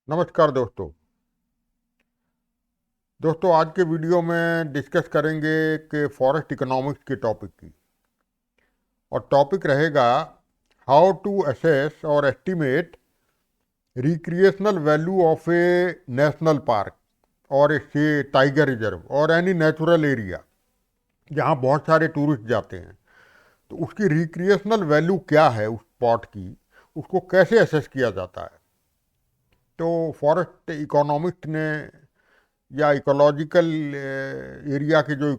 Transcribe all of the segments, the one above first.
नमस्कार दोस्तों। आज के वीडियो में डिस्कस करेंगे कि फॉरेस्ट इकोनॉमिक्स के टॉपिक की। और टॉपिक रहेगा हाउ टू असेस और estimate recreational value of a national park और ए टाइगर रिजर्व और एनी नेचुरल एरिया जहाँ बहुत सारे टूरिस्ट जाते हैं। तो उसकी रिक्रिएशनल वैल्यू क्या है उस स्पॉट की, उसको कैसे असेस किया जाता है। तो फॉरेस्ट इकोनॉमिस्ट ने या इकोलॉजिकल एरिया के जो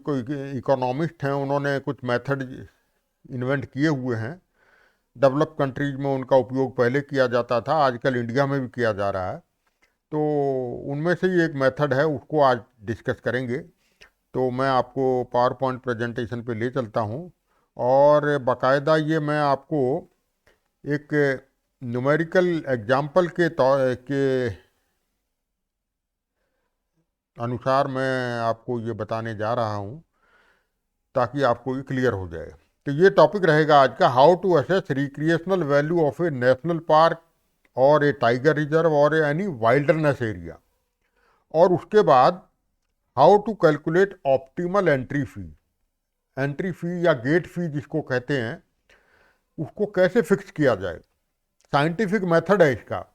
इकोनॉमिस्ट हैं उन्होंने कुछ मेथड इन्वेंट किए हुए हैं। डेवलप कंट्रीज में उनका उपयोग पहले किया जाता था, आजकल इंडिया में भी किया जा रहा है। तो उनमें से ही एक मेथड है, उसको आज डिस्कस करेंगे। तो मैं आपको पावर पॉइंट प्रेजेंटेशन पे ले चलता हूँ और बाकायदा ये मैं आपको एक न्यूमेरिकल एग्जाम्पल के तौर के अनुसार मैं आपको ये बताने जा रहा हूँ ताकि आपको ये क्लियर हो जाए। तो ये टॉपिक रहेगा आज का, how to assess recreational value of a national park और ए टाइगर रिजर्व और एनी वाइल्डरनेस एरिया। और उसके बाद how to calculate optimal entry fee. Entry fee या गेट फी जिसको कहते हैं, उसको कैसे फिक्स किया जाए। साइंटिफिक मेथड है इसका,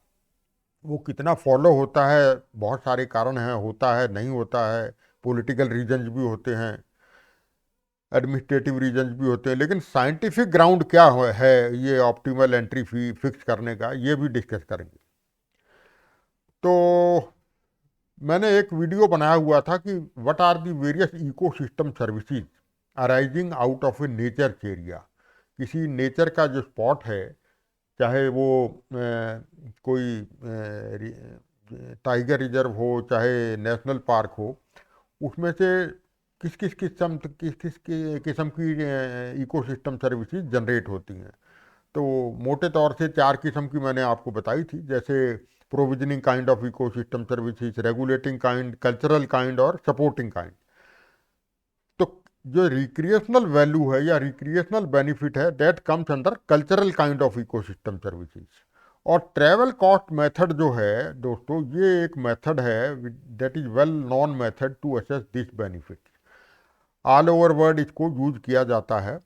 वो कितना फॉलो होता है, बहुत सारे कारण हैं, होता है नहीं होता है, पॉलिटिकल रीजंस भी होते हैं, एडमिनिस्ट्रेटिव रीजंस भी होते हैं, लेकिन साइंटिफिक ग्राउंड क्या है ये ऑप्टिमल एंट्री फी फिक्स करने का, ये भी डिस्कस करेंगे। तो मैंने एक वीडियो बनाया हुआ था कि what are the various ecosystem services arising out of a nature area. किसी नेचर का जो स्पॉट है, चाहे वो कोई टाइगर रिजर्व हो चाहे नेशनल पार्क हो, उसमें से किस किस्म की इकोसिस्टम सर्विसेज जनरेट होती हैं। तो मोटे तौर से चार किस्म की मैंने आपको बताई थी, जैसे provisioning kind of ecosystem services, regulating kind, cultural kind और सपोर्टिंग काइंड। तो जो रिक्रिएशनल वैल्यू है या रिक्रिएशनल बेनिफिट है, that comes under cultural kind of ecosystem services. और ट्रैवल कॉस्ट मेथड जो है दोस्तों, ये एक मेथड है that is well known method to assess this benefit. All over world इसको यूज किया जाता है।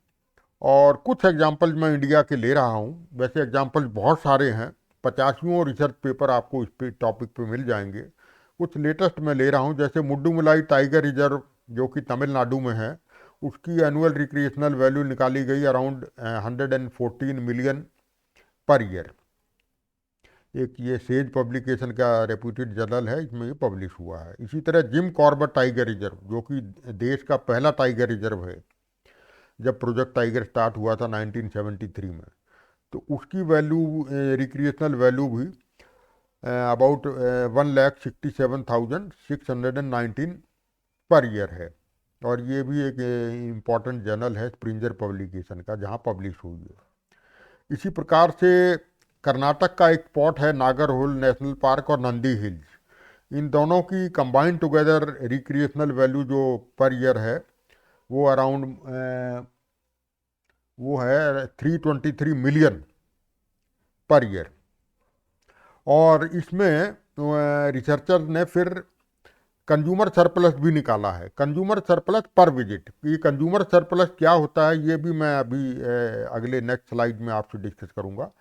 और कुछ एग्जाम्पल मैं इंडिया के ले रहा हूँ, वैसे एग्जाम्पल बहुत सारे हैं, 50 रिसर्च पेपर आपको इस पे टॉपिक पे मिल जाएंगे। कुछ लेटेस्ट मैं ले रहा हूँ, जैसे मुड्डुमलाई टाइगर रिजर्व जो कि तमिलनाडु में है, उसकी एनुअल रिक्रिएशनल वैल्यू निकाली गई अराउंड 114 मिलियन पर ईयर। एक ये सेज पब्लिकेशन का रेप्यूटेड जर्नल है, इसमें ये पब्लिश हुआ है। इसी तरह जिम कॉर्बेट टाइगर रिजर्व जो कि देश का पहला टाइगर रिजर्व है, जब प्रोजेक्ट टाइगर स्टार्ट हुआ था 1973 में, तो उसकी वैल्यू, रिक्रिएशनल वैल्यू भी अबाउट 1,67,619 पर ईयर है। और ये भी एक इम्पॉर्टेंट जर्नल है स्प्रिंजर पब्लिकेशन का, जहाँ पब्लिश हुई है। इसी प्रकार से कर्नाटक का एक स्पॉट है नागरहोल नेशनल पार्क और नंदी हिल्स। इन दोनों की कंबाइंड टुगेदर रिक्रिएशनल वैल्यू जो पर ईयर है, वो अराउंड वो है 323 मिलियन पर ईयर। और इसमें रिसर्चर ने फिर कंज्यूमर सरप्लस भी निकाला है, कंज्यूमर सरप्लस पर विजिट। ये कंज्यूमर सरप्लस क्या होता है, ये भी मैं अभी अगले नेक्स्ट स्लाइड में आपसे डिस्कस करूंगा।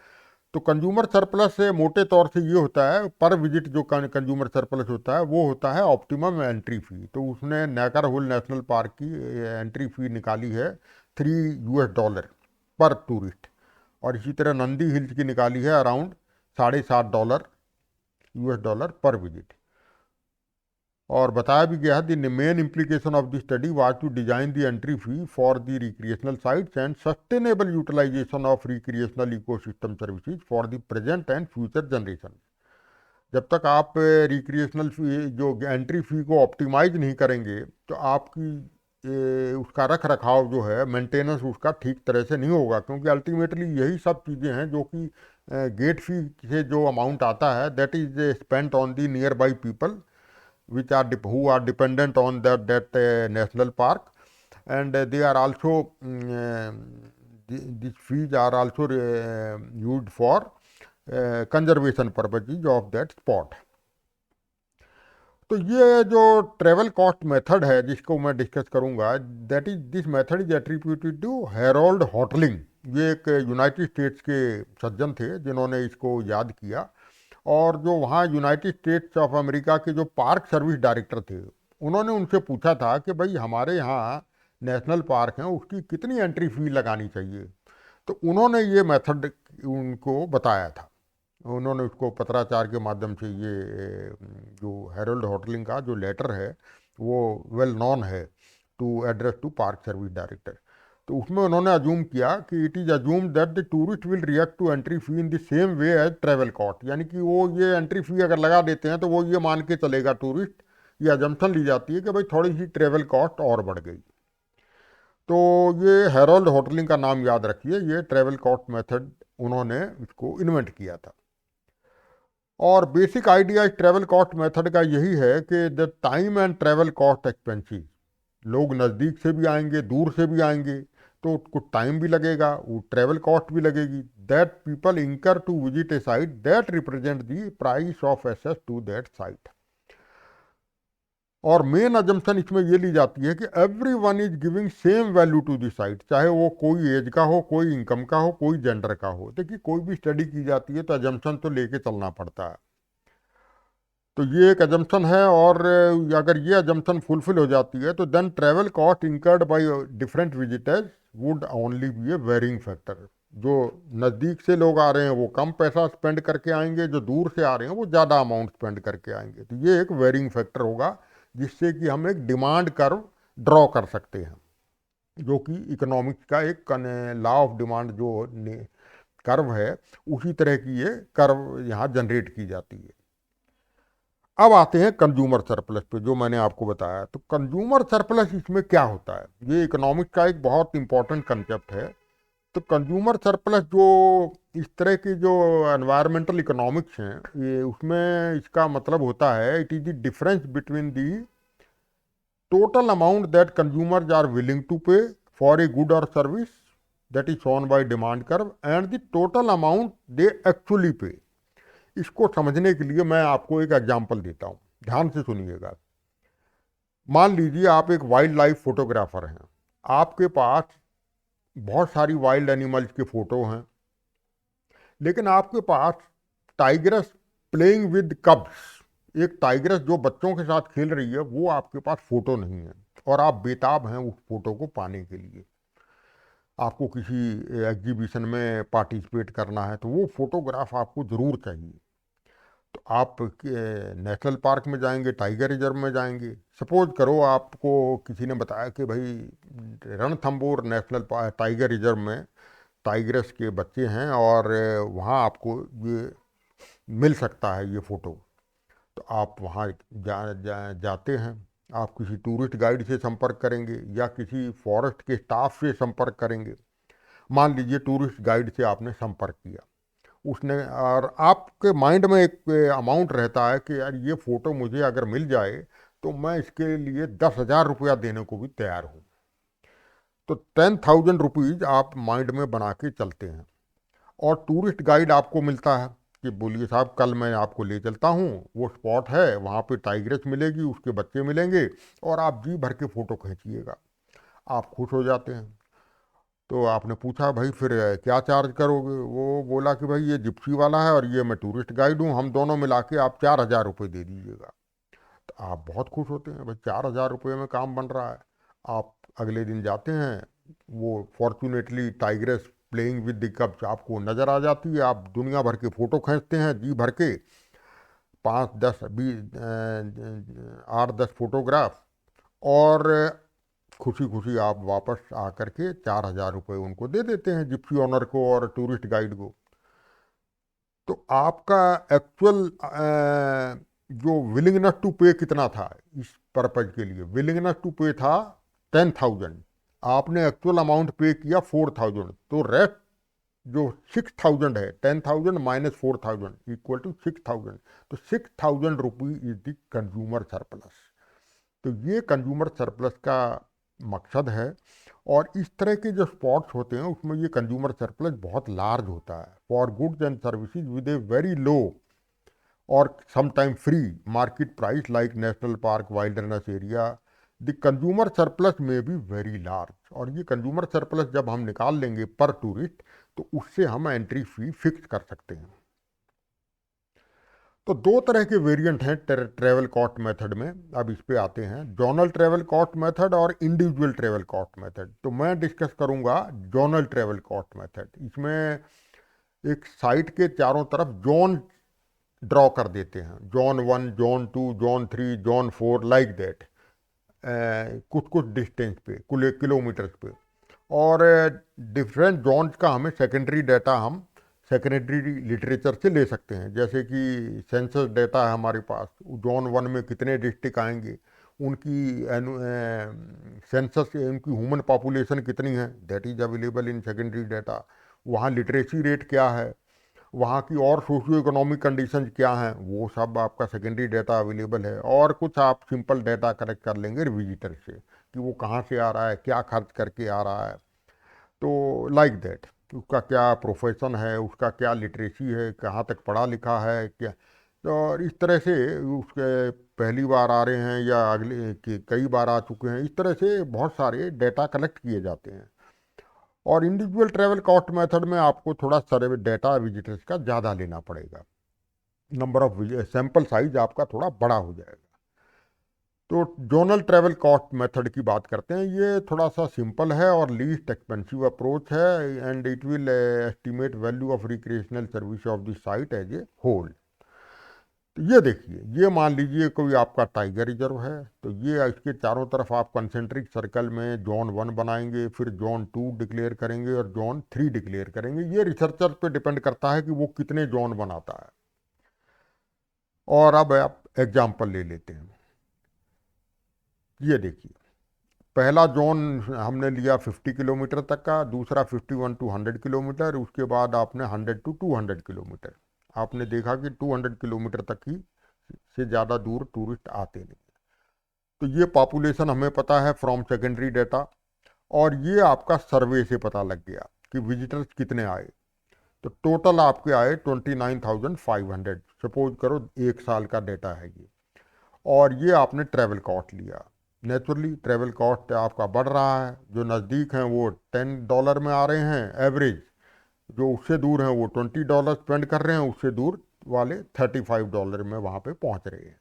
तो कंज्यूमर सरप्लस से मोटे तौर से ये होता है, पर विजिट जो कंज्यूमर सरप्लस होता है वो होता है ऑप्टिमम एंट्री फी। तो उसने नागरहोल नेशनल पार्क की एंट्री फी निकाली है $3 पर टूरिस्ट। और इसी तरह नंदी हिल्स की निकाली है अराउंड $7.5 पर विजिट। और बताया भी गया है the main implication of the study was to design the entry fee for the recreational sites and sustainable utilization of recreational ecosystem services for the present and future generation. जब तक आप recreational फी जो entry fee को optimise नहीं करेंगे, तो आपकी उसका रख रखाव जो है, मेंटेनेंस उसका ठीक तरह से नहीं होगा। क्योंकि अल्टीमेटली यही सब चीज़ें हैं जो कि गेट फी से जो अमाउंट आता है, that is spent on the near by people which are who are dependent on that national park, and they are also these fees are also used for conservation purposes of that spot. तो ये जो travel cost method है जिसको मैं discuss करूंगा, that is this method is attributed to Harold Hotelling. ये एक United states के सज्जन थे जिन्होंने इसको याद किया। और जो वहाँ यूनाइटेड स्टेट्स ऑफ अमेरिका के जो पार्क सर्विस डायरेक्टर थे, उन्होंने उनसे पूछा था कि भाई हमारे यहाँ नेशनल पार्क हैं, उसकी कितनी एंट्री फी लगानी चाहिए। तो उन्होंने ये मेथड उनको बताया था। उन्होंने उसको पत्राचार के माध्यम से, ये जो हेरोल्ड होटलिंग का जो लेटर है वो वेल नॉन है to address to park service director. तो उसमें उन्होंने अज्यूम किया कि it is assume that the tourist will react to entry fee in the same way as travel cost, यानी कि वो ये एंट्री फी अगर लगा देते हैं तो वो ये मान के चलेगा टूरिस्ट, ये अजम्पशन ली जाती है कि भाई थोड़ी सी ट्रेवल कॉस्ट और बढ़ गई। तो ये हेरोल्ड होटलिंग का नाम याद रखिए, ये ट्रेवल कॉस्ट मेथड उन्होंने इसको इन्वेंट किया था। और बेसिक आइडिया इस ट्रेवल कॉस्ट मेथड का यही है कि the time and travel cost expensive, लोग नज़दीक से भी आएंगे दूर से भी आएंगे तो कुछ टाइम भी लगेगा, वो ट्रेवल कॉस्ट भी लगेगी, that people incur to visit a site that represent the price of access to that site. और मेन अजम्पशन इसमें ये ली जाती है कि every one is giving same value to the site, चाहे वो कोई एज का हो, कोई इनकम का हो, कोई जेंडर का हो। देखिए कोई भी स्टडी की जाती है तो अजम्पशन तो लेके चलना पड़ता है। तो ये एक अजम्पशन है, और अगर ये अजम्पशन फुलफिल हो जाती है तो then travel cost incurred by different visitors would only be a varying factor. जो नज़दीक से लोग आ रहे हैं वो कम पैसा स्पेंड करके आएंगे, जो दूर से आ रहे हैं वो ज़्यादा अमाउंट स्पेंड करके आएंगे। तो ये एक वेरिंग फैक्टर होगा जिससे कि हम एक डिमांड कर्व ड्रॉ कर सकते हैं, जो कि इकोनॉमिक्स का एक लॉ ऑफ डिमांड जो कर्व है उसी तरह की ये कर्व यहाँ जनरेट की जाती है। अब आते हैं कंज्यूमर सरप्लस पे, जो मैंने आपको बताया। तो कंज्यूमर सरप्लस इसमें क्या होता है, ये इकोनॉमिक्स का एक बहुत इंपॉर्टेंट कंसेप्ट है। तो कंज्यूमर सरप्लस जो इस तरह की जो एनवायरमेंटल इकोनॉमिक्स हैं, ये उसमें इसका मतलब होता है it is the difference between the total amount that consumers are willing to pay for a good or service that is shown by demand curve and the total amount they actually pay। इसको समझने के लिए मैं आपको एक example देता हूँ, ध्यान से सुनिएगा। मान लीजिए आप एक वाइल्ड लाइफ फोटोग्राफर हैं, आपके पास बहुत सारी वाइल्ड एनिमल्स के फोटो हैं, लेकिन आपके पास टाइगरस प्लेइंग विद कब्स, एक टाइगरस जो बच्चों के साथ खेल रही है, वो आपके पास फोटो नहीं है, और आप बेताब हैं उस फोटो को पाने के लिए। आपको किसी एग्जीबिशन में पार्टिसिपेट करना है तो वो फोटोग्राफ आपको ज़रूर चाहिए। तो आप नेशनल पार्क में जाएंगे, टाइगर रिजर्व में जाएंगे। सपोज करो आपको किसी ने बताया कि भाई रणथंबोर नेशनल टाइगर रिजर्व में टाइगरस के बच्चे हैं और वहाँ आपको ये मिल सकता है ये फ़ोटो। तो आप वहाँ जाते हैं, आप किसी टूरिस्ट गाइड से संपर्क करेंगे या किसी फॉरेस्ट के स्टाफ से संपर्क करेंगे। मान लीजिए टूरिस्ट गाइड से आपने संपर्क किया, उसने, और आपके माइंड में एक अमाउंट रहता है कि यार ये फ़ोटो मुझे अगर मिल जाए तो मैं इसके लिए 10,000 रुपया देने को भी तैयार हूँ। तो 10,000 रुपीज़ आप माइंड में बना के चलते हैं, और टूरिस्ट गाइड आपको मिलता है कि बोलिए साहब कल मैं आपको ले चलता हूँ, वो स्पॉट है, वहाँ पे टाइग्रेस मिलेगी, उसके बच्चे मिलेंगे, और आप जी भर के फ़ोटो खींचिएगा। आप खुश हो जाते हैं। तो आपने पूछा भाई फिर क्या चार्ज करोगे, वो बोला कि भाई ये जिप्सी वाला है और ये मैं टूरिस्ट गाइड हूँ, हम दोनों मिला के आप 4,000 रुपये दे दीजिएगा। तो आप बहुत खुश होते हैं, भाई 4,000 रुपये में काम बन रहा है। आप अगले दिन जाते हैं, वो fortunately tigress playing with the cups आपको नज़र आ जाती है। आप दुनिया भर के फ़ोटो खींचते हैं जी भर के, 5, 10, 20, 8, 10 फोटोग्राफ, और खुशी खुशी आप वापस आकर के 4,000 रुपये उनको दे देते हैं, जिप्सी ऑनर को और टूरिस्ट गाइड को। तो आपका एक्चुअल जो विलिंगनेस टू पे कितना था इस पर्पज के लिए, विलिंगनेस टू पे था 10,000, आपने एक्चुअल अमाउंट पे किया 4,000, तो रेस्ट जो 6,000 है, 10,000 माइनस 4,000 इक्वल टू 6,000। तो 6,000 rupees is the consumer surplus. तो ये कंज्यूमर सरप्लस का मकसद है। और इस तरह के जो स्पॉट्स होते हैं उसमें ये कंज्यूमर सरप्लस बहुत लार्ज होता है for goods and services with a very low और sometime free market price like national park wilderness area, the consumer surplus may be very large. और ये कंज्यूमर सरप्लस जब हम निकाल लेंगे पर टूरिस्ट, तो उससे हम एंट्री फी फिक्स कर सकते हैं। तो दो तरह के वेरिएंट हैं ट्रेवल कॉस्ट मेथड में। अब इस पे आते हैं, जोनल ट्रेवल कॉस्ट मेथड और इंडिविजुअल ट्रेवल कॉस्ट मेथड। तो मैं डिस्कस करूंगा जोनल ट्रेवल कॉस्ट मेथड। इसमें एक साइट के चारों तरफ जोन ड्रॉ कर देते हैं, zone 1, zone 2, zone 3, zone 4, like that, कुछ कुछ डिस्टेंस पे, कुल किलोमीटर्स पे। और डिफरेंट जोन्स का हमें सेकेंडरी डाटा हम सेकेंडरी लिटरेचर से ले सकते हैं। जैसे कि सेंसस डाटा है हमारे पास, जोन 1 में कितने डिस्ट्रिक्ट आएंगे, उनकी सेंसस, उनकी ह्यूमन पॉपुलेशन कितनी है, that is available in secondary data. वहाँ लिटरेसी रेट क्या है, वहाँ की और सोशियो इकोनॉमिक कंडीशन क्या हैं, वो सब आपका सेकेंडरी डाटा अवेलेबल है। और कुछ आप सिंपल डाटा कलेक्ट कर लेंगे विजिटर से कि वो कहाँ से आ रहा है, क्या खर्च करके आ रहा है, तो लाइक दैट, उसका क्या प्रोफेशन है, उसका क्या लिटरेसी है, कहाँ तक पढ़ा लिखा है क्या। तो और इस तरह से उसके पहली बार आ रहे हैं या अगले कई बार आ चुके हैं, इस तरह से बहुत सारे डाटा कलेक्ट किए जाते हैं। और इंडिविजुअल ट्रैवल कॉस्ट मेथड में आपको थोड़ा सर्वे डाटा विजिटर्स का ज़्यादा लेना पड़ेगा, नंबर ऑफ सैंपल साइज आपका थोड़ा बड़ा हो जाएगा। तो जोनल ट्रैवल कॉस्ट मेथड की बात करते हैं। ये थोड़ा सा सिंपल है और लीस्ट एक्सपेंसिव अप्रोच है, and it will estimate value of recreational service of the site as a whole. तो ये देखिए, ये मान लीजिए कोई आपका टाइगर रिजर्व है, तो ये इसके चारों तरफ आप कंसेंट्रिक सर्कल में जोन 1 बनाएंगे, फिर जोन 2 डिक्लेयर करेंगे और जोन 3 डिक्लेयर करेंगे। ये रिसर्चर पे डिपेंड करता है कि वो कितने जोन बनाता है। और अब आप एग्जाम्पल ले लेते हैं। ये देखिए, पहला जोन हमने लिया 50 किलोमीटर तक का, दूसरा 51 टू 100 किलोमीटर, उसके बाद आपने 100 टू 200 किलोमीटर। आपने देखा कि 200 किलोमीटर तक ही से ज़्यादा दूर टूरिस्ट आते नहीं। तो ये पॉपुलेशन हमें पता है फ्रॉम सेकेंडरी डाटा, और ये आपका सर्वे से पता लग गया कि विजिटर्स कितने आए। तो टोटल आपके आए 29,500, सपोज करो एक साल का डाटा है ये। और ये आपने ट्रैवल कॉस्ट लिया। नेचुरली ट्रैवल कॉस्ट आपका बढ़ रहा है, जो नज़दीक हैं वो $10 में आ रहे हैं एवरेज, जो उससे दूर हैं वो $20 स्पेंड कर रहे हैं, उससे दूर वाले $35 में वहाँ पे पहुँच रहे हैं।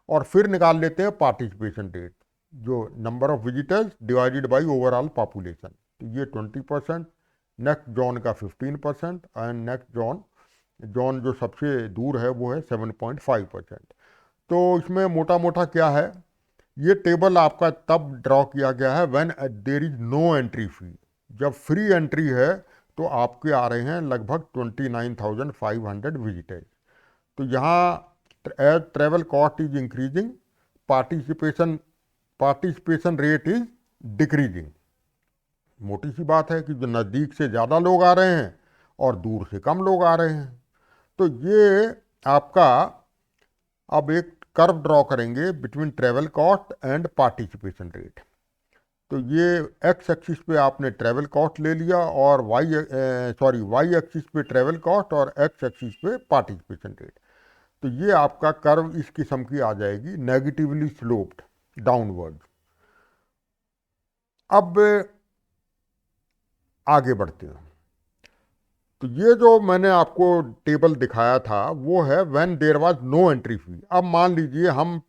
और फिर निकाल लेते हैं पार्टिसिपेशन रेट, जो number of visitors divided by overall population. तो ये 20%, नेक्स्ट जोन का 15%, एंड नेक्स्ट जोन जोन जो सबसे दूर है वो है 7.5%। तो इसमें मोटा मोटा क्या है, ये टेबल आपका तब ड्रॉ किया गया है when there is no entry fee. जब फ्री एंट्री है तो आपके आ रहे हैं लगभग 29,500 विजिटर्स। तो यहाँ as travel cost is increasing, participation participation rate is decreasing. मोटी सी बात है कि जो नज़दीक से ज़्यादा लोग आ रहे हैं और दूर से कम लोग आ रहे हैं। तो ये आपका अब एक कर्व ड्रॉ करेंगे between travel cost and participation rate. तो ये एक्स एक्सिस पे आपने ट्रेवल कॉस्ट ले लिया, और वाई एक्सिस पे ट्रेवल कॉस्ट और एक्स एक्सिस पे पार्टिसिपेशन रेट। तो ये आपका कर्व इस किस्म की आ जाएगी, नेगेटिवली स्लोप्ड डाउनवर्ड। अब आगे बढ़ते हैं। तो ये जो मैंने आपको टेबल दिखाया था वो है when there was no entry fee. अब मान लीजिए हम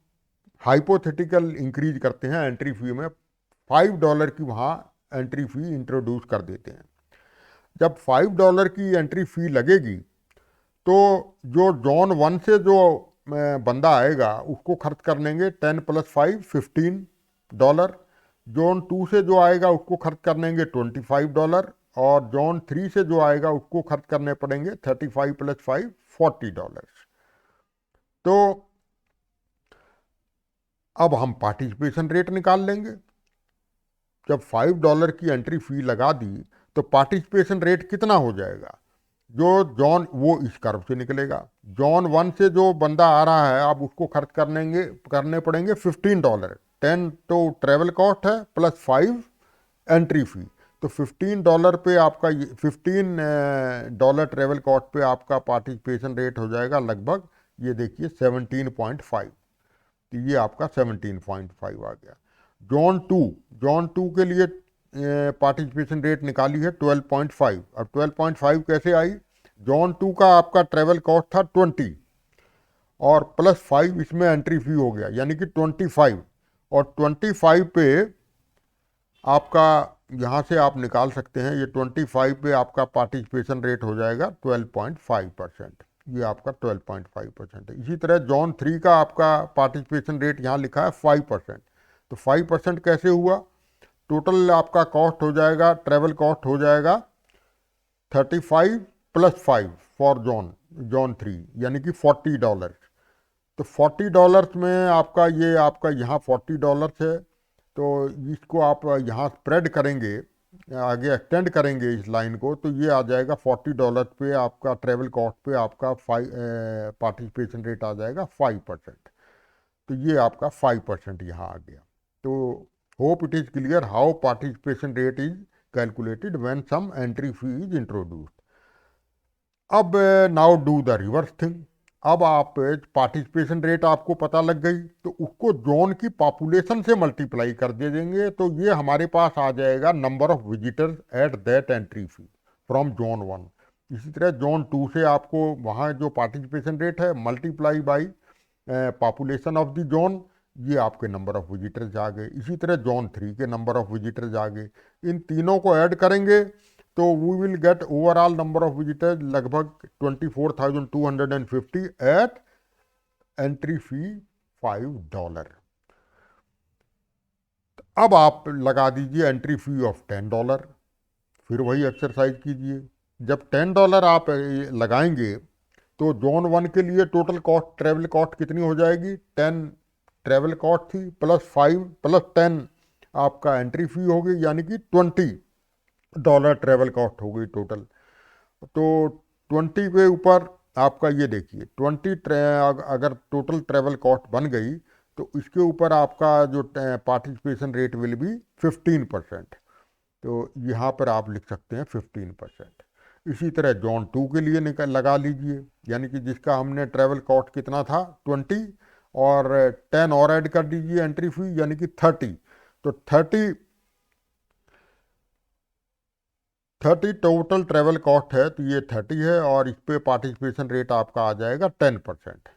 हाइपोथेटिकल इंक्रीज करते हैं एंट्री फी में, $5 की वहाँ एंट्री फी इंट्रोड्यूस कर देते हैं। जब $5 की एंट्री फी लगेगी, तो जो जोन 1 से जो बंदा आएगा उसको खर्च कर लेंगे 10 + 5 $15। जोन 2 से जो आएगा उसको खर्च कर लेंगे $25, और जोन 3 से जो आएगा उसको खर्च करने पड़ेंगे 35 + 5 $40। तो अब हम पार्टिसिपेशन रेट निकाल लेंगे। जब $5 की एंट्री फी लगा दी तो पार्टिसिपेशन रेट कितना हो जाएगा, जो जॉन वो इस कर्व से निकलेगा। जॉन 1 से जो बंदा आ रहा है अब उसको खर्च करने पड़ेंगे $15। 10 तो ट्रेवल कॉस्ट है प्लस 5 एंट्री फी। तो $15 पे आपका $15 ट्रेवल कॉस्ट पे आपका पार्टिसिपेशन रेट हो जाएगा लगभग ये देखिए 17.5, तो ये आपका 17.5 आ गया। जॉन टू के लिए पार्टिसिपेशन रेट निकाली है 12.5। अब 12.5 कैसे आई? जॉन टू का आपका ट्रेवल कॉस्ट था 20 और +5 इसमें एंट्री फी हो गया, यानी कि 25। और 25 पे आपका यहाँ से आप निकाल सकते हैं, ये 25 पे आपका पार्टिसिपेशन रेट हो जाएगा 12.5%। ये आपका 12.5% है। इसी तरह जॉन 3 का आपका पार्टिसिपेशन रेट यहाँ लिखा है 5%। तो 5% कैसे हुआ? टोटल आपका कॉस्ट हो जाएगा, ट्रेवल कॉस्ट हो जाएगा 35 + 5 फॉर जॉन 3, यानी कि $40। तो $40 में आपका यहाँ $40 है। तो इसको आप यहाँ स्प्रेड करेंगे, आगे एक्सटेंड करेंगे इस लाइन को, तो ये आ जाएगा $40 पे आपका ट्रेवल कॉस्ट पे आपका पार्टिसिपेशन रेट आ जाएगा 5%। तो ये आपका 5% यहाँ आ गया। तो hope it is clear how participation rate is calculated when some entry fee is introduced. अब now do the reverse thing. अब आप पार्टिसिपेशन रेट आपको पता लग गई, तो उसको जोन की पॉपुलेशन से मल्टीप्लाई कर दे देंगे, तो ये हमारे पास आ जाएगा number of visitors at that entry fee from zone 1। इसी तरह जोन 2 से आपको वहाँ जो पार्टिसिपेशन रेट है multiply by population of the zone, ये आपके नंबर ऑफ विजिटर्स आ गए। इसी तरह जोन 3 के नंबर ऑफ विजिटर्स आ गए। इन तीनों को ऐड करेंगे तो we will get overall number of visitors लगभग 24,250 एट एंट्री फी $5। अब आप लगा दीजिए एंट्री फी ऑफ $10। फिर वही एक्सरसाइज कीजिए। जब $10 आप लगाएंगे तो जोन 1 के लिए टोटल कॉस्ट, ट्रेवल कॉस्ट कितनी हो जाएगी? 10 ट्रेवल कॉस्ट थी, +5 + 10 आपका एंट्री फी होगी, यानी कि $20 ट्रेवल कॉस्ट हो गई टोटल। तो 20 के ऊपर आपका ये देखिए अगर टोटल ट्रेवल कॉस्ट बन गई तो इसके ऊपर आपका जो पार्टिसिपेशन रेट विल बी 15%। तो यहाँ पर आप लिख सकते हैं 15%। इसी तरह जॉन 2 के लिए लगा लीजिए, यानी कि जिसका हमने ट्रेवल कॉस्ट कितना था 20 और 10 और ऐड कर दीजिए एंट्री फी, यानी कि 30। तो 30 टोटल ट्रेवल कॉस्ट है, तो ये 30 है और इस पे पार्टिसिपेशन रेट आपका आ जाएगा 10%।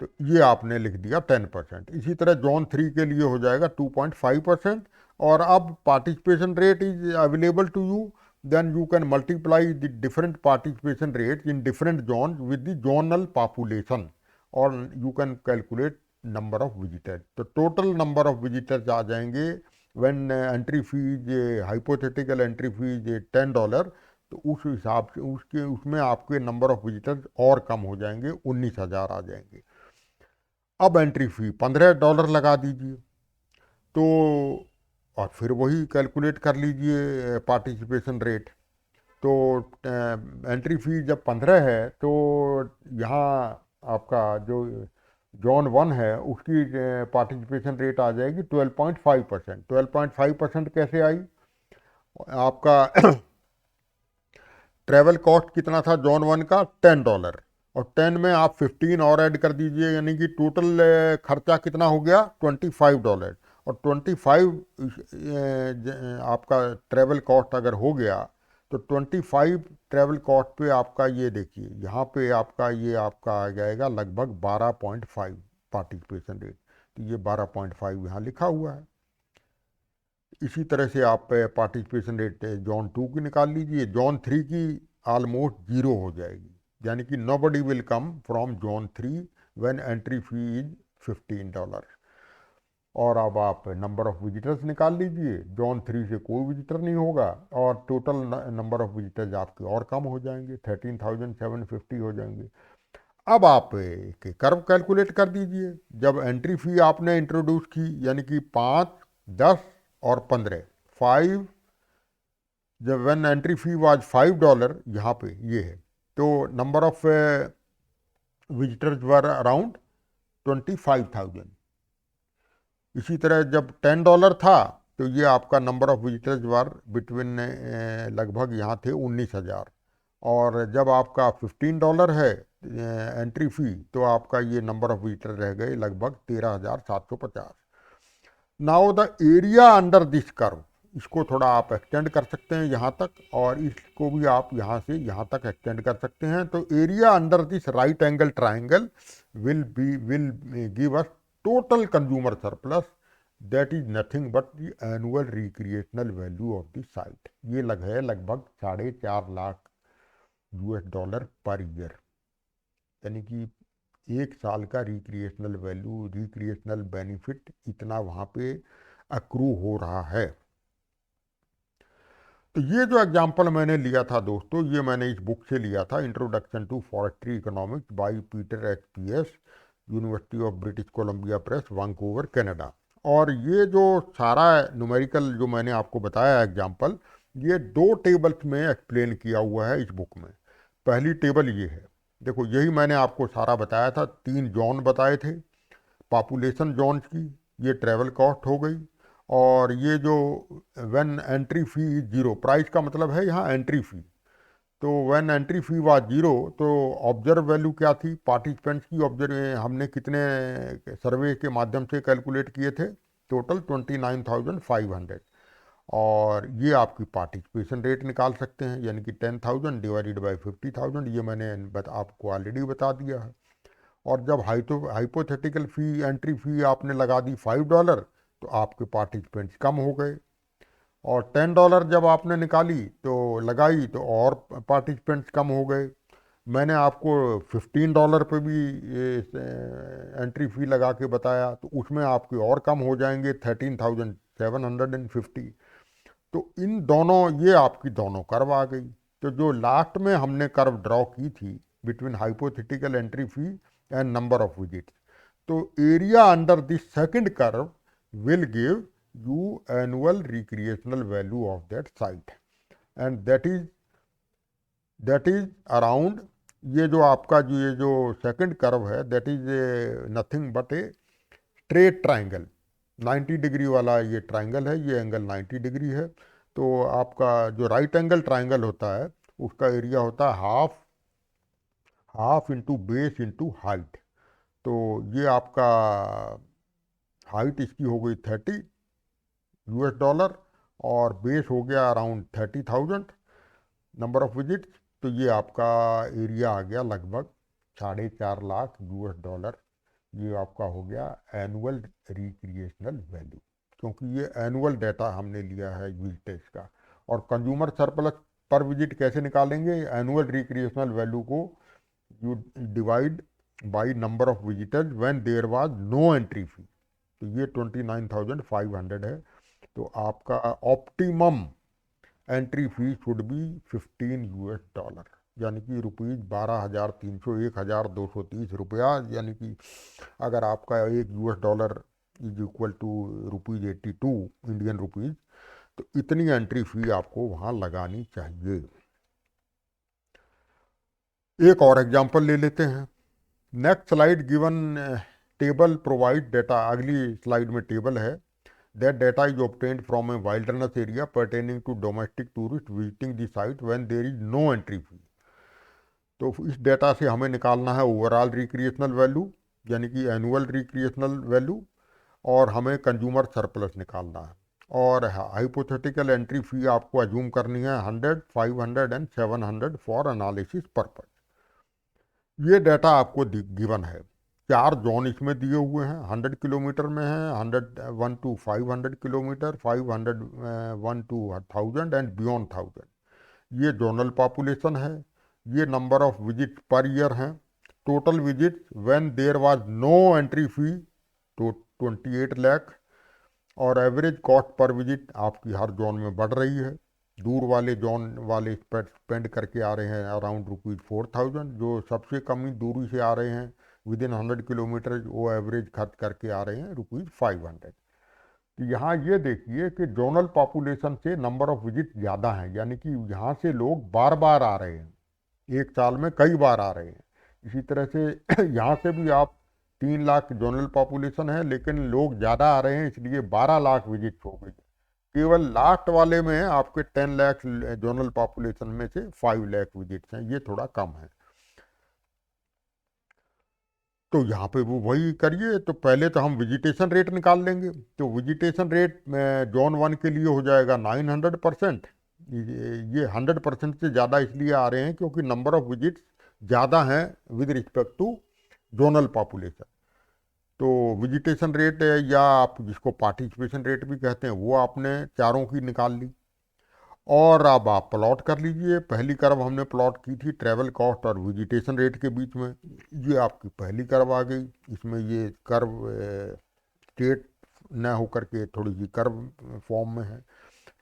तो ये आपने लिख दिया 10%। इसी तरह जॉन 3 के लिए हो जाएगा 2.5%। और अब participation rate is available to you, then you can multiply the different participation rate in different zone with the zonal population और you can calculate number of visitors. तो टोटल नंबर ऑफ विजिटर्स आ जाएंगे when entry fees, hypothetical entry fees $10, तो उस हिसाब से उसमें आपके नंबर ऑफ विजिटर्स और कम हो जाएंगे, 19,000 आ जाएंगे। अब एंट्री फी $15 लगा दीजिए, तो और फिर वही कैलकुलेट कर लीजिए पार्टिसिपेशन रेट। तो एंट्री फी जब 15 है तो यहाँ आपका जो जॉन 1 है उसकी पार्टिसिपेशन रेट आ जाएगी 12.5%। 12.5% कैसे आई? आपका ट्रेवल कॉस्ट कितना था जॉन 1 का? $10 और 10 में आप 15 और ऐड कर दीजिए, यानी कि टोटल खर्चा कितना हो गया? $25। और 25 आपका ट्रेवल कॉस्ट अगर हो गया तो 25 ट्रेवल कॉस्ट पे आपका ये देखिए यहाँ पे आपका ये आपका आ जाएगा लगभग 12.5 पार्टिसिपेशन रेट। तो ये 12.5 यहाँ लिखा हुआ है। इसी तरह से आप पार्टिसिपेशन रेट जॉन 2 की निकाल लीजिए। जॉन 3 की ऑलमोस्ट 0 हो जाएगी, यानी कि nobody will come from John 3 when entry fee is $15। और अब आप नंबर ऑफ विजिटर्स निकाल लीजिए। जॉन 3 से कोई विजिटर नहीं होगा और टोटल नंबर ऑफ विजिटर्स आपके और कम हो जाएंगे, 13,750 हो जाएंगे। अब आप एक कर्व कैलकुलेट कर दीजिए। जब एंट्री फी आपने इंट्रोड्यूस की, यानी कि 5, 10 और 15, 5, जब वन एंट्री फी वाज $5 यहाँ पे ये है, तो number of visitors were around 25,000। इसी तरह जब $10 था तो ये आपका number of visitors were between लगभग यहाँ थे 19,000। और जब आपका $15 है एंट्री फी, तो आपका ये नंबर ऑफ विजिटर रह गए लगभग 13,750। Now the area under this curve, इसको थोड़ा आप एक्सटेंड कर सकते हैं यहाँ तक, और इसको भी आप यहाँ से यहाँ तक एक्सटेंड कर सकते हैं। तो area under this right angle triangle will give us total consumer surplus that is nothing but the annual recreational value of the site. ये लगभग 4.5 लाख US$ पर ईयर, यानी कि 1 साल का रिक्रिएशनल वैल्यू, रिक्रिएशनल बेनिफिट इतना वहाँ पे अक्रू हो रहा है। तो ये जो एग्जाम्पल मैंने लिया था दोस्तों, ये मैंने इस बुक से लिया था, introduction to forestry economics by Peter HP university of British Columbia press, Vancouver, Canada. और ये जो सारा न्यूमेरिकल जो मैंने आपको बताया एग्जाम्पल, ये 2 टेबल्स में एक्सप्लेन किया हुआ है इस बुक में। पहली टेबल ये है, देखो यही मैंने आपको सारा बताया था, 3 जोन बताए थे पॉपुलेशन जोन की, ये ट्रैवल कॉस्ट हो गई, और ये जो when entry fee is 0, price का मतलब है यहाँ एंट्री फी। तो व्हेन एंट्री फी वाज 0, तो ऑब्जर्व वैल्यू क्या थी, पार्टिसिपेंट्स की ऑब्जर्व हमने कितने सर्वे के माध्यम से कैलकुलेट किए थे, टोटल 29,500। और ये आपकी पार्टिसिपेशन रेट निकाल सकते हैं, यानी कि 10,000 डिवाइडेड बाई 50,000, ये मैंने आपको ऑलरेडी बता दिया है। और जब हाइपोथेटिकल फ़ी, एंट्री फ़ी आपने लगा दी $5, तो आपके पार्टिसिपेंट्स कम हो गए। और $10 जब आपने निकाली तो लगाई, तो और पार्टिसिपेंट्स कम हो गए। मैंने आपको $15 पे भी एंट्री फ़ी लगा के बताया, तो उसमें आपके और कम हो जाएंगे 13,750। तो इन दोनों, ये आपकी दोनों कर्व आ गई। तो जो लास्ट में हमने कर्व ड्रॉ की थी between hypothetical entry fee and number of visits, तो area under this second curve will give you annual recreational value of that site, and that is around, ये जो आपका ये जो सेकंड कर्व है, that is nothing but a straight triangle, 90 degree वाला ये triangle है, ये एंगल 90 डिग्री है। तो आपका जो राइट एंगल ट्राइंगल होता है, उसका एरिया होता है half into base into height. तो ये आपका हाइट इसकी हो गई $30, और बेस हो गया अराउंड 30,000 नंबर ऑफ विजिट्स। तो ये आपका एरिया आ गया लगभग 4.5 लाख $। ये आपका हो गया एनुअल रिक्रिएशनल वैल्यू, क्योंकि ये एनुअल डाटा हमने लिया है विजिटेज का। और कंज्यूमर सरप्लस पर विजिट कैसे निकालेंगे, एनुअल रिक्रिएशनल वैल्यू को you divide by number of visitors when there was no entry fee. तो ये 29,500 है। तो आपका optimum entry fee should be $15, यानी कि ₹12,300, ₹1,230, यानी कि अगर आपका $1 is equal to ₹82 Indian rupees, तो इतनी एंट्री फी आपको वहाँ लगानी चाहिए। एक और एग्जांपल ले लेते हैं। Next slide given table provide data, अगली स्लाइड में टेबल है, that data is obtained from a wilderness area pertaining to domestic tourist visiting the site when there is no entry fee. तो इस डेटा से हमें निकालना है ओवरऑल रिक्रिएशनल वैल्यू, यानी कि एनुअल रिक्रिएशनल वैल्यू, और हमें कंज्यूमर सरप्लस निकालना है। और हाइपोथेटिकल एंट्री फी आपको अज्यूम करनी है 100, 500 एंड 700 फॉर एनालिसिस पर्पज। ये डाटा आपको गिवन है। 4 जोन इसमें दिए हुए हैं, 100 किलोमीटर में है, 101 to 500 kilometre, 501 to 1000 and beyond 1000। ये जोनल पॉपुलेशन है। ये number of visit per year हैं। Total visit when there was no entry fee तो 28 लाख। और एवरेज कॉस्ट पर विजिट आपकी हर जोन में बढ़ रही है। दूर वाले जोन वाले स्पेंड करके आ रहे हैं अराउंड ₹4,000, जो सबसे कम ही दूरी से आ रहे हैं विद इन 100 किलोमीटर, वो एवरेज खर्च करके आ रहे हैं ₹500। तो यहाँ ये देखिए कि जोनल पॉपुलेशन से नंबर ऑफ विजिट ज़्यादा हैं, यानी कि यहाँ से लोग बार बार आ रहे हैं, एक साल में कई बार आ रहे हैं। इसी तरह से यहाँ से भी आप 3 लाख जोनल पॉपुलेशन है, लेकिन लोग ज़्यादा आ रहे हैं, इसलिए 12 लाख विजिट हो गई। केवल लास्ट वाले में आपके 10 लाख जोनल पॉपुलेशन में से 5 लाख विजिट्स हैं, ये थोड़ा कम है। तो यहाँ पे वो वही करिए। तो पहले तो हम विजिटेशन रेट निकाल लेंगे। तो विजिटेशन रेट जोन 1 के लिए हो जाएगा 900%। ये 100% से ज़्यादा इसलिए आ रहे हैं क्योंकि नंबर ऑफ विजिट्स ज़्यादा हैं with respect to zonal population. तो विजिटेशन रेट या आप जिसको पार्टिसिपेशन रेट भी कहते हैं वो आपने चारों की निकाल ली। और अब आप प्लॉट कर लीजिए। पहली कर्व हमने प्लॉट की थी ट्रैवल कॉस्ट और विजिटेशन रेट के बीच में। ये आपकी पहली कर्व आ गई। इसमें ये कर्व स्ट्रेट न होकर के थोड़ी सी कर्व फॉर्म में है।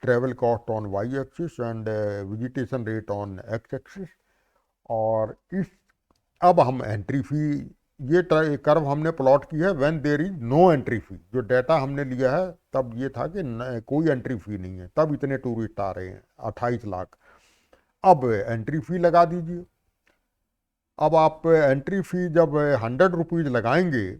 Travel cost on Y axis and visitation rate on X axis. और इस अब हम एंट्री फी, ये कर्व हमने प्लॉट की है when there is no entry fee. जो डेटा हमने लिया है तब ये था कि कोई एंट्री फी नहीं है, तब इतने टूरिस्ट आ रहे हैं 28 लाख। अब एंट्री फी लगा दीजिए। अब आप एंट्री फी जब 100 रुपीज़ लगाएंगे,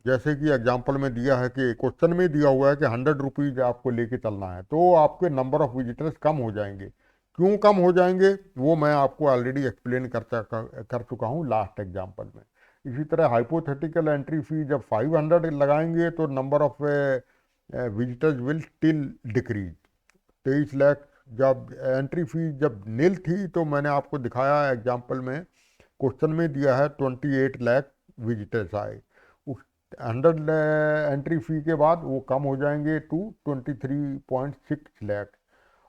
जैसे कि एग्जाम्पल में दिया है कि क्वेश्चन में दिया हुआ है कि 100 रुपीज़ आपको लेके चलना है, तो आपके नंबर ऑफ विजिटर्स कम हो जाएंगे। क्यों कम हो जाएंगे वो मैं आपको ऑलरेडी एक्सप्लेन कर चुका हूँ लास्ट एग्जाम्पल में। इसी तरह हाइपोथेटिकल एंट्री फी जब 500 लगाएंगे तो number of visitors will still decrease. 23 lakh जब एंट्री फी जब नील थी तो मैंने आपको दिखाया एग्जाम्पल में, क्वेश्चन में दिया है 28 लाख विजिटर्स आए। उस 100 एंट्री फी के बाद वो कम हो जाएंगे टू 23.6 लाख।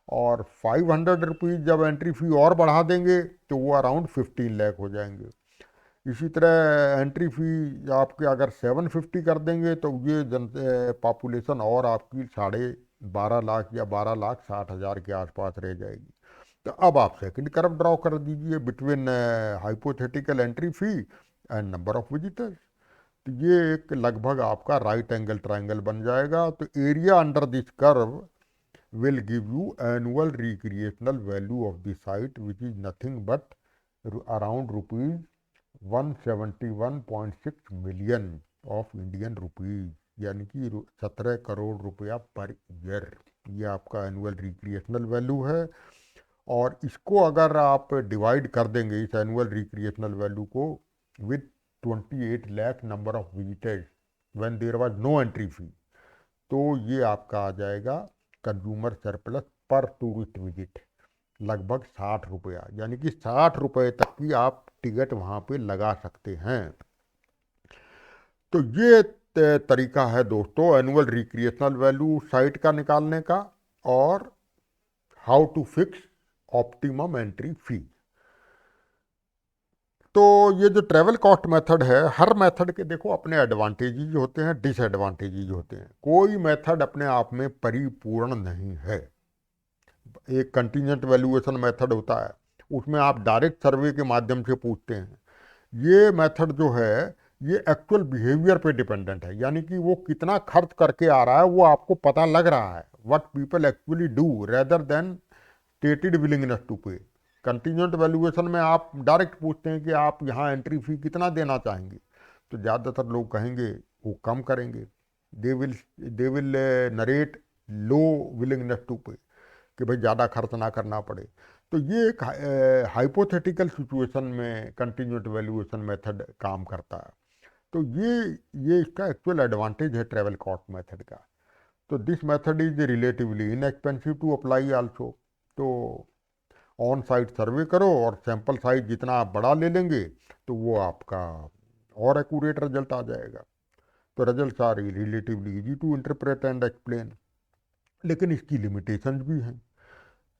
और 500 रुपीज़ जब एंट्री फी और बढ़ा देंगे तो वो अराउंड 15 लाख हो जाएंगे। इसी तरह एंट्री फी आपके अगर 750 कर देंगे तो ये पॉपुलेशन और आपकी 12.5 लाख या 12,60,000 के आसपास रह जाएगी। तो अब आप सेकंड कर्व ड्रॉ कर दीजिए between hypothetical entry fee and number of visitors. तो ये एक लगभग आपका राइट एंगल ट्रायंगल बन जाएगा। तो area under this curve will give you annual recreational value of the site which is nothing but around rupees 171.6 million of Indian rupees, यानी कि 17 करोड़ रुपया पर ईयर। ये आपका एनुअल रिक्रिएशनल वैल्यू है। और इसको अगर आप डिवाइड कर देंगे इस एनुअल रिक्रिएशनल वैल्यू को with 28 lakh number of visitors when there was no entry fee, तो ये आपका आ जाएगा consumer surplus per tourist visit लगभग 60 रुपया। यानी कि 60 रुपये तक की आप टिकट वहाँ पे लगा सकते हैं। तो ये तरीका है दोस्तों एनुअल रिक्रिएशनल वैल्यू साइट का निकालने का और how to fix optimum entry fee. तो ये जो ट्रैवल कॉस्ट मेथड है, हर मेथड के देखो अपने एडवांटेजेस होते हैं, डिसएडवांटेजेस होते हैं। कोई मेथड अपने आप में परिपूर्ण नहीं है। एक कंटीजेंट वैल्यूएशन मेथड होता है, उसमें आप डायरेक्ट सर्वे के माध्यम से पूछते हैं। ये मेथड जो है ये एक्चुअल बिहेवियर पे डिपेंडेंट है, यानी कि वो कितना खर्च करके आ रहा है वो आपको पता लग रहा है, what people actually do rather than stated willingness to pay. Contingent valuation में आप डायरेक्ट पूछते हैं कि आप यहाँ एंट्री फी कितना देना चाहेंगे, तो ज़्यादातर लोग कहेंगे वो कम करेंगे। They will narrate low willingness to pay, कि भाई ज़्यादा खर्च ना करना पड़े। तो ये एक हाइपोथेटिकल सिचुएशन में कंटीन्यूट वैल्यूएशन मेथड काम करता है। तो ये इसका एक्चुअल एडवांटेज है ट्रैवल कॉस्ट मेथड का। तो this method is relatively inexpensive to apply also. तो ऑन साइट सर्वे करो और सैंपल साइज जितना आप बड़ा ले लेंगे तो वो आपका और एक्यूरेट रिजल्ट आ जाएगा। तो results are relatively easy to interpret and explain. लेकिन इसकी लिमिटेशंस भी हैं।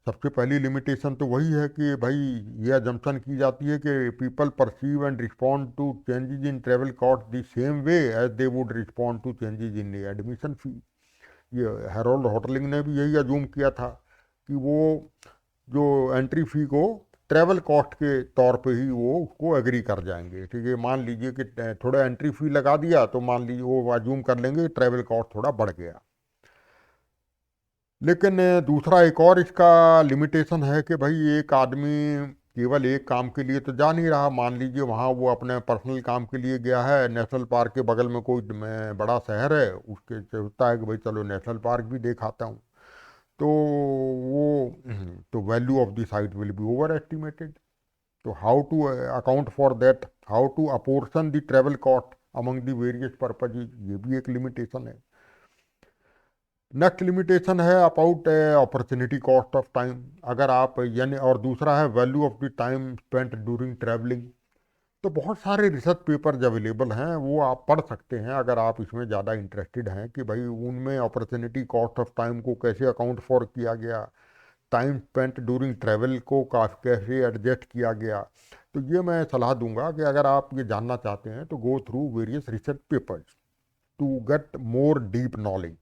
सबसे पहली लिमिटेशन तो वही है कि भाई ये अजम्पशन की जाती है कि people perceive and respond to changes in travel cost the same way as they would respond to changes in admission fee. ये हैरोल्ड होटलिंग ने भी यही अजूम किया था कि वो जो एंट्री फी को ट्रैवल कॉस्ट के तौर पे ही वो उसको एग्री कर जाएंगे। ठीक है, मान लीजिए कि थोड़ा एंट्री फी लगा दिया तो मान लीजिए वो अजूम कर लेंगे ट्रैवल कॉस्ट थोड़ा बढ़ गया। लेकिन दूसरा एक और इसका लिमिटेशन है कि भाई एक आदमी केवल एक काम के लिए तो जा नहीं रहा। मान लीजिए वहाँ वो अपने पर्सनल काम के लिए गया है, नेशनल पार्क के बगल में कोई बड़ा शहर है, उसके सोचता है कि भाई चलो नेशनल पार्क भी देख आता हूँ। तो वो तो value of the site will be over estimated. तो how to account for that, how to apportion the travel cost among the various purpose, ये भी एक लिमिटेशन है। नेक्स्ट लिमिटेशन है about opportunity cost of time. अगर आप यानी, और दूसरा है value of the time spent during travelling. तो बहुत सारे रिसर्च पेपर्स अवेलेबल हैं, वो आप पढ़ सकते हैं अगर आप इसमें ज़्यादा इंटरेस्टेड हैं कि भाई उनमें अपॉर्चुनिटी कॉस्ट ऑफ टाइम को कैसे अकाउंट फॉर किया गया, टाइम स्पेंट ड्यूरिंग ट्रैवल को कैसे एडजस्ट किया गया। तो ये मैं सलाह दूंगा कि अगर आप ये जानना चाहते हैं तो go through various research papers to get more deep knowledge.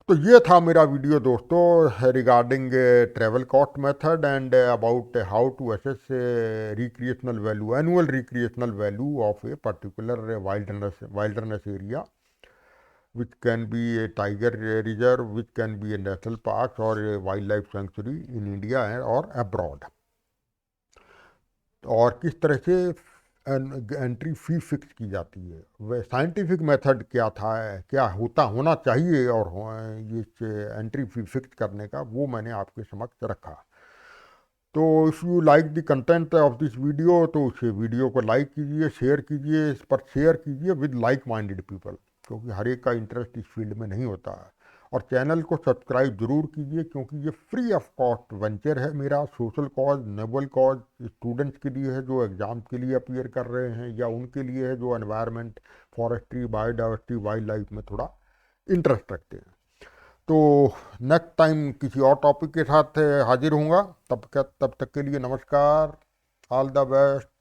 तो ये था मेरा वीडियो दोस्तों regarding travel cost method and about how to assess recreational value, annual recreational value of a particular wilderness area, which can be a tiger reserve, which can be a national park or a wildlife sanctuary in India और abroad। और किस तरह से entry fee fix की जाती है, वह scientific method क्या था, क्या होना चाहिए और ये एंट्री फी फिक्स करने का, वो मैंने आपके समक्ष रखा। तो if you like the content of this video तो उस वीडियो को लाइक कीजिए, शेयर कीजिए, इस पर शेयर कीजिए विद लाइक माइंडेड पीपल, क्योंकि हर एक का इंटरेस्ट इस फील्ड में नहीं होता है। और चैनल को सब्सक्राइब जरूर कीजिए, क्योंकि ये फ्री ऑफ कॉस्ट वेंचर है मेरा, social cause, noble cause, students के लिए है जो एग्ज़ाम के लिए अपीयर कर रहे हैं, या उनके लिए है जो environment, forestry, biodiversity, wild life में थोड़ा इंटरेस्ट रखते हैं। तो नेक्स्ट टाइम किसी और टॉपिक के साथ हाजिर होऊंगा, तब तक के लिए नमस्कार, ऑल द बेस्ट।